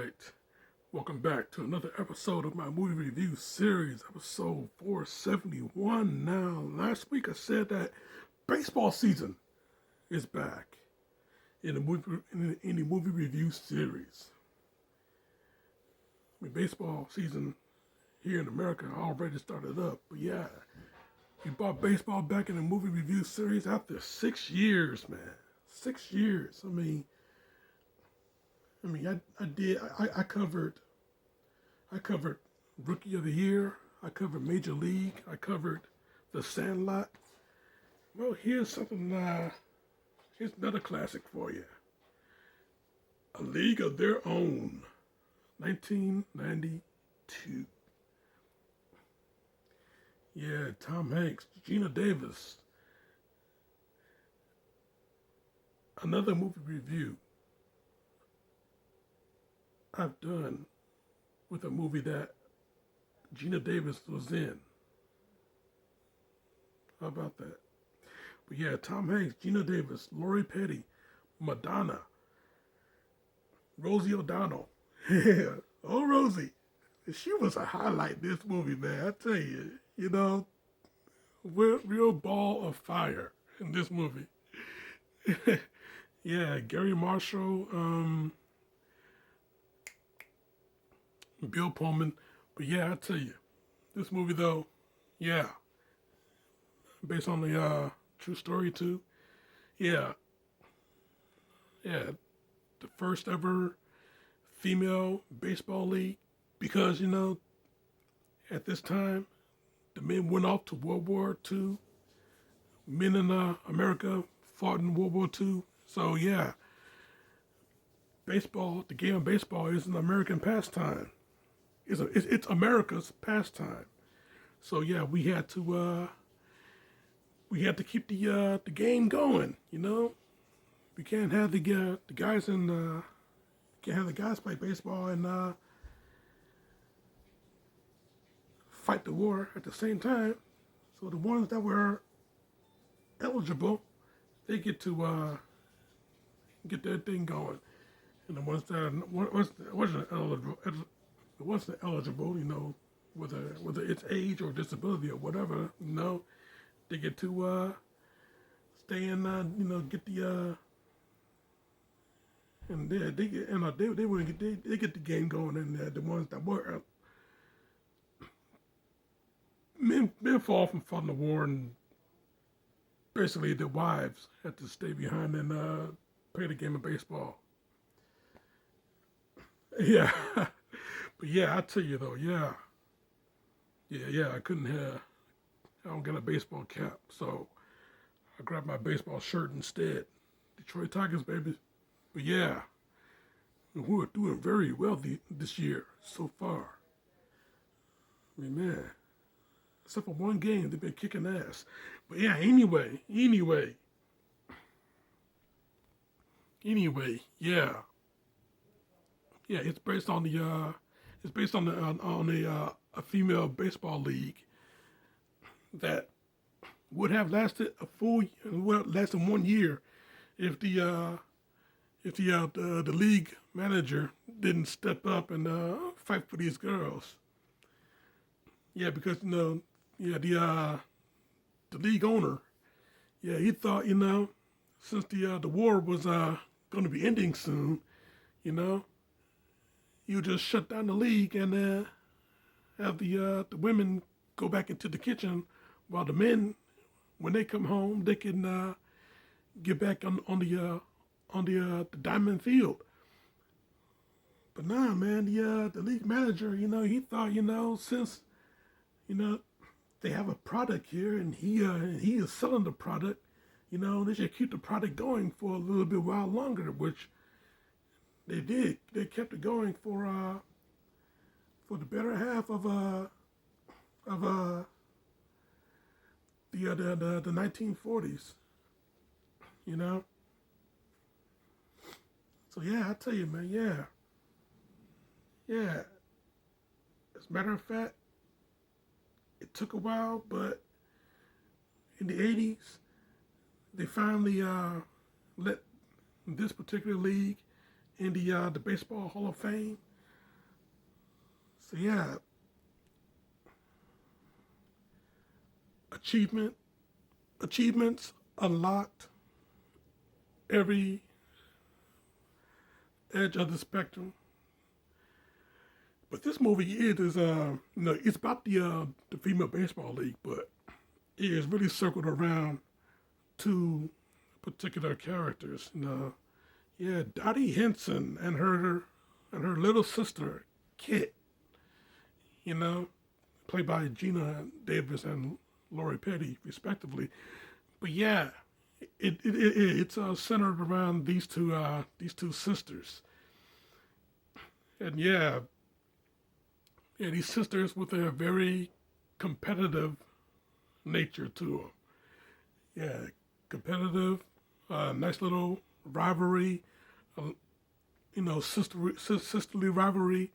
right. Welcome back to another episode of my movie review series, episode 471. Now, last week I said that baseball season is back in the movie review series. I mean, baseball season here in America already started up, but yeah, we brought baseball back in the movie review series after 6 years, man. 6 years. I covered Rookie of the Year. I covered Major League. I covered The Sandlot. Well, here's another classic for you. A League of Their Own, 1992. Yeah, Tom Hanks, Geena Davis. Another movie review I've done with a movie that Geena Davis was in. How about that? But yeah, Tom Hanks, Geena Davis, Lori Petty, Madonna, Rosie O'Donnell. Yeah, oh Rosie. She was a highlight in this movie, man. I tell you, real ball of fire in this movie. Yeah, Gary Marshall, Bill Pullman. But yeah, I tell you, this movie though, yeah, based on the true story too. Yeah, yeah, the first ever female baseball league because at this time the men went off to World War II. Men in America fought in World War II. So yeah, baseball, the game of baseball is an American pastime. It's America's pastime. So yeah, we had to keep the game going. We can't have the guys can't have the guys play baseball and fight the war at the same time. So the ones that were eligible, they get to get their thing going, and the ones that wasn't eligible, whether it's age or disability or whatever, they get to stay and get the and they wouldn't they get the game going, and the ones that were men fall from fighting the war, and basically their wives had to stay behind and play the game of baseball. Yeah, but yeah, I tell you though, yeah, I don't get a baseball cap, so I grabbed my baseball shirt instead. Detroit Tigers, baby. But yeah, we're doing very well this year so far. I mean, man, except for one game, they've been kicking ass. But yeah, anyway, yeah, it's based on a female baseball league that would lasted 1 year if the league manager didn't step up and fight for these girls. Yeah, because the league owner, yeah, he thought since the war was going to be ending soon, he would just shut down the league and have the women go back into the kitchen while the men, when they come home, they can get back on the diamond field. But nah, man, the league manager, he thought, since they have a product here and he is selling the product, they should keep the product going for a little bit while longer, which they did. They kept it going for the better half of the 1940s. So yeah, I tell you, man, yeah. As a matter of fact, it took a while, but in the 80s, they finally let this particular league in the Baseball Hall of Fame. So yeah, achievement achievements unlocked every edge of the spectrum. But this movie it is it's about the female baseball league, but it is really circled around two particular characters. Yeah, Dottie Henson and her little sister Kit. You know, played by Geena Davis and Lori Petty, respectively. But yeah, it's centered around these two sisters, and yeah, these sisters with a very competitive nature to them. Yeah, competitive, nice little rivalry, uh, sisterly rivalry.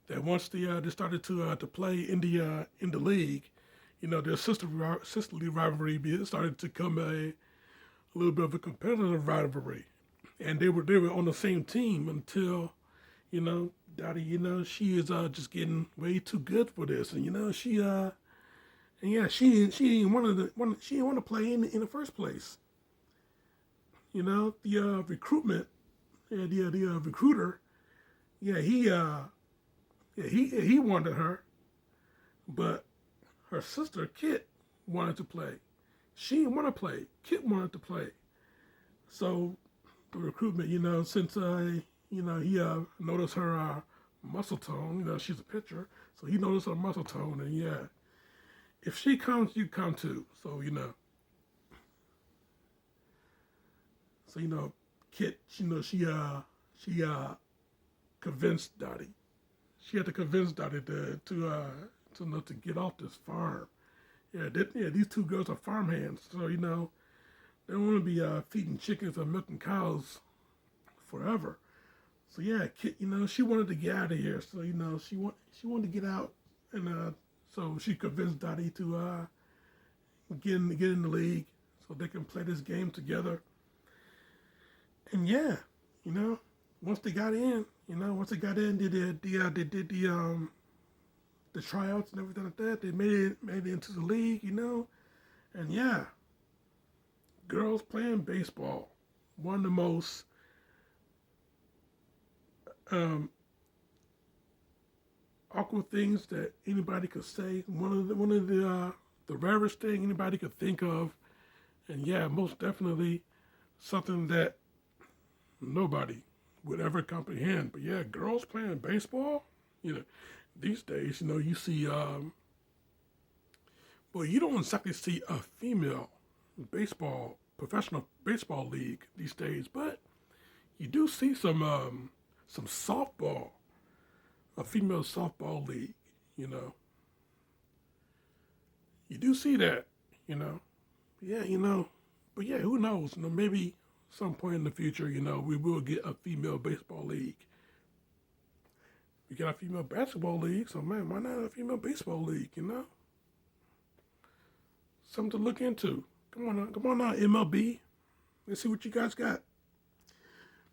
That once they started to play in the league, their sisterly rivalry started to become a little bit of a competitive rivalry, and they were on the same team until Dottie, she is just getting way too good for this, and and yeah, she didn't she didn't want to play in the first place. The recruitment, yeah, the recruiter, yeah, he wanted her, but her sister Kit wanted to play. She didn't want to play. Kit wanted to play. So the recruitment, since he noticed her muscle tone. She's a pitcher, so he noticed her muscle tone, and yeah, if she comes, you come too. So Kit, she convinced Dottie. She had to convince Dottie to get off this farm. Yeah, these two girls are farmhands, so they don't want to be feeding chickens or milking cows forever. So yeah, Kit, she wanted to get out of here. So she wanted to get out, and so she convinced Dottie to get in the league so they can play this game together. And yeah, you know, once they got in, they did the tryouts and everything like that. They made it into the league, and yeah, girls playing baseball, one of the most um, awkward things that anybody could say. One of the rarest thing anybody could think of, and yeah, most definitely something that nobody would ever comprehend. But yeah, girls playing baseball, you know, these days, you see, well, you don't exactly see a female professional baseball league these days, but you do see some softball, a female softball league, you know. You do see that, you know. Yeah, but yeah, who knows? Maybe some point in the future, we will get a female baseball league. We got a female basketball league, so man, why not a female baseball league, Something to look into. Come on now, MLB. Let's see what you guys got.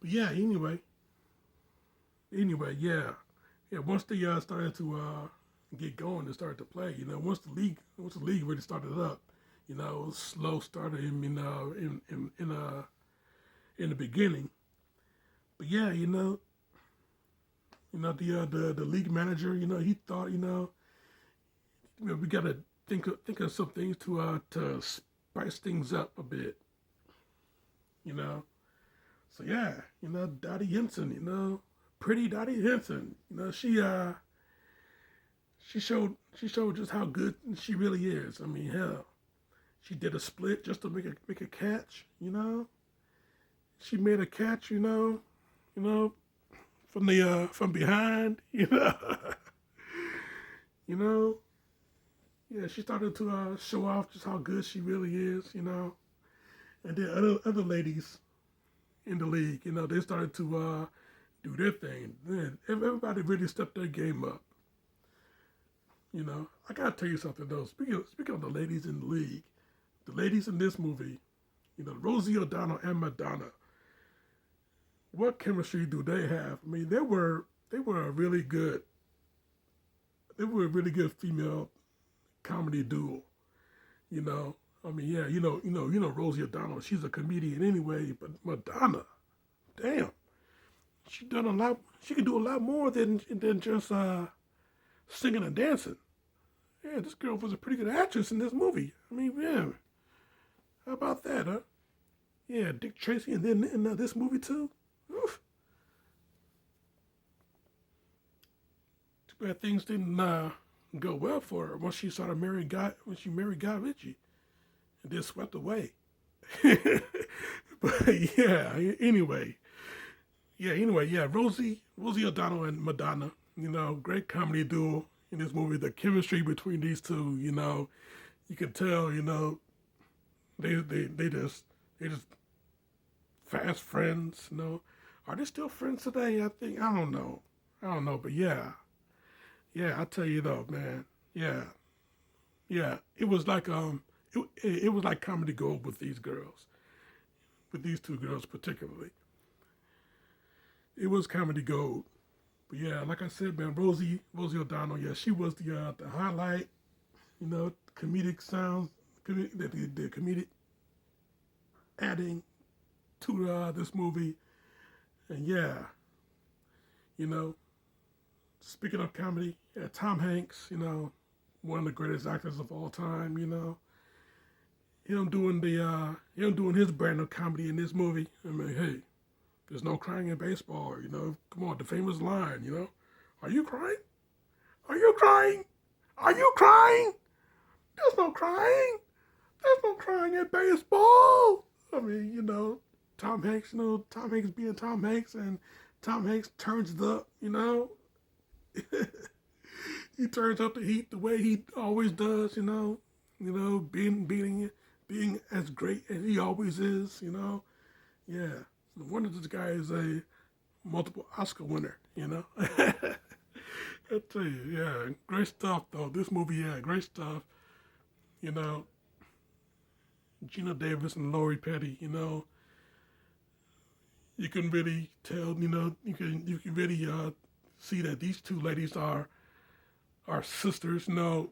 But yeah, yeah. Yeah, once they started to get going and started to play, once the league really started up, it was slow started in the beginning. But yeah, the league manager, he thought, we gotta think of some things to spice things up a bit, you know. So yeah, Dottie Henson, pretty Dottie Henson, she showed just how good she really is. I mean, hell, she did a split just to make a catch, She made a catch, from behind, you know. Yeah, she started to show off just how good she really is, And then other ladies in the league, they started to do their thing. Then everybody really stepped their game up. I gotta tell you something though. Speaking of the ladies in the league, the ladies in this movie, Rosie O'Donnell and Madonna. What chemistry do they have? I mean, they were a really good they were a really good female comedy duo. You know, I mean, yeah, Rosie O'Donnell. She's a comedian anyway, but Madonna, damn, she done a lot. She can do a lot more than just singing and dancing. Yeah, this girl was a pretty good actress in this movie. I mean, yeah, how about that, huh? Yeah, Dick Tracy, and then in this movie too. Oof. Too bad things didn't go well for her once she started marrying Guy. When she married Guy Ritchie, and then swept away. But yeah, anyway, yeah. Rosie O'Donnell and Madonna. Great comedy duo in this movie. The chemistry between these two, you can tell. They just fast friends. Are they still friends today? I think I don't know, but yeah. I tell you though, man, yeah. It was like comedy gold with these girls, with these two girls particularly. It was comedy gold. But yeah, like I said, man, Rosie O'Donnell, yeah, she was the highlight. Comedic sounds, the comedic adding to this movie, and yeah, you know, speaking of comedy, yeah, Tom Hanks, one of the greatest actors of all time, him doing his brand of comedy in this movie. I mean, hey, there's no crying in baseball, Come on, the famous line, are you crying? Are you crying? Are you crying? There's no crying. There's no crying in baseball. I mean, Tom Hanks being Tom Hanks, and Tom Hanks turns it up, He turns up the heat the way he always does, being as great as he always is. Yeah. No wonder this guy is a multiple Oscar winner. I tell you, yeah, great stuff though. This movie, yeah, great stuff. You know, Geena Davis and Lori Petty, you can really tell, you can really see that these two ladies are sisters, on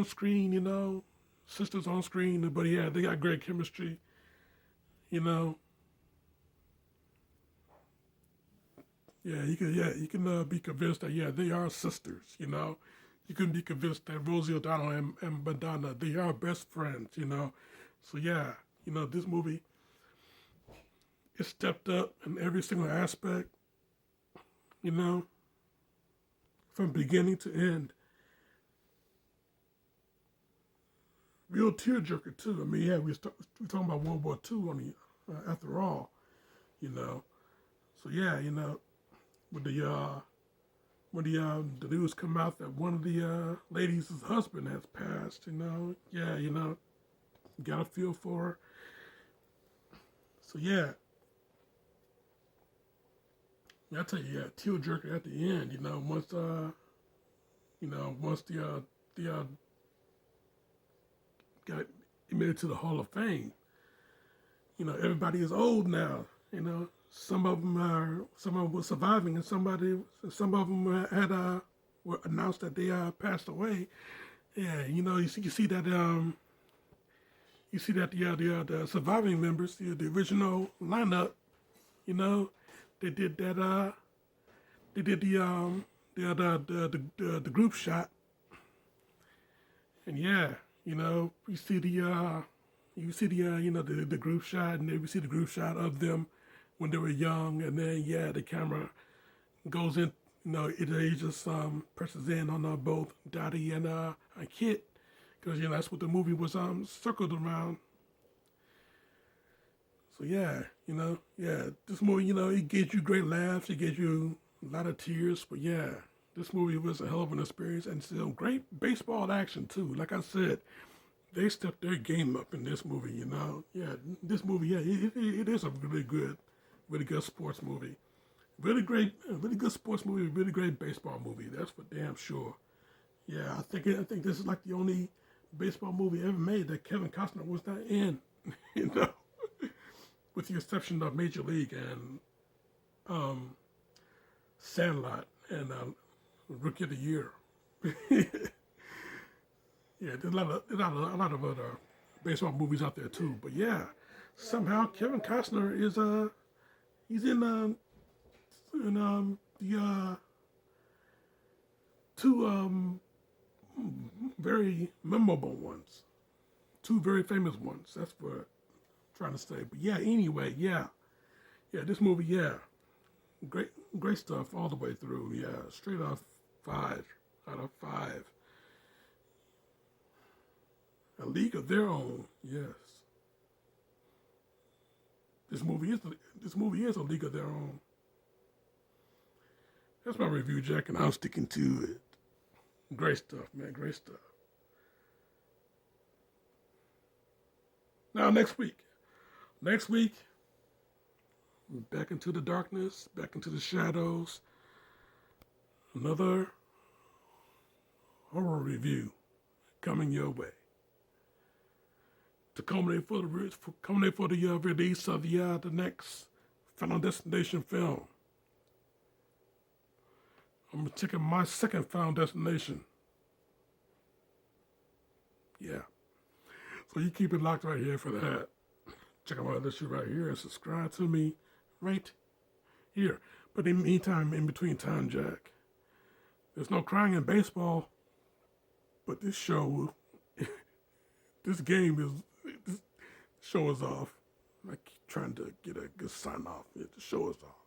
screen, sisters on screen, but yeah, they got great chemistry, you know. You can be convinced that they are sisters, You can be convinced that Rosie O'Donnell and Madonna, they are best friends. So yeah, this movie, it stepped up in every single aspect, you know, from beginning to end. Real tearjerker too. I mean, yeah, we're talking about World War II on the after all, you know. So yeah, when the news come out that one of the ladies' husband has passed, yeah, got a feel for her. So yeah, I tell you, yeah, tearjerker at the end, once the got admitted to the Hall of Fame. Everybody is old now. Some of them were surviving, and some of them were announced that they passed away. Yeah, you see that the surviving members, the original lineup, you know, they did that. They did the group shot, and yeah, you see the group shot, and then we see the group shot of them when they were young, and then the camera goes in, it just presses in on both Dottie and Kit, because that's what the movie was circled around. So this movie, it gives you great laughs, it gives you a lot of tears, but yeah, this movie was a hell of an experience, and still great baseball action too. Like I said, they stepped their game up in this movie. Yeah, this movie, yeah, it is a really good sports movie. Really good sports movie, really great baseball movie. That's for damn sure. Yeah, I think this is like the only baseball movie ever made that Kevin Costner was not in. you know, with the exception of Major League and Sandlot and Rookie of the Year. Yeah, there's a lot of other baseball movies out there too. But yeah, somehow Kevin Costner is he's in the two very memorable ones, two very famous ones. That's what I'm trying to say. But yeah, anyway, yeah, this movie, yeah, great stuff all the way through. Yeah, straight off 5 out of 5. A League of Their Own. Yes, this movie is a League of Their Own. That's my review, Jack, and I'm sticking to it. Great stuff, man. Great stuff. Now next week, back into the darkness, back into the shadows. Another horror review coming your way to culminate for the release of the next Final Destination film. I'm taking my second Final Destination. Yeah. So you keep it locked right here for that. Check out my other shit right here and subscribe to me right here. But in the meantime, in between time, Jack, there's no crying in baseball, but this show, this show is off. I keep trying to get a good sign off. The show is off.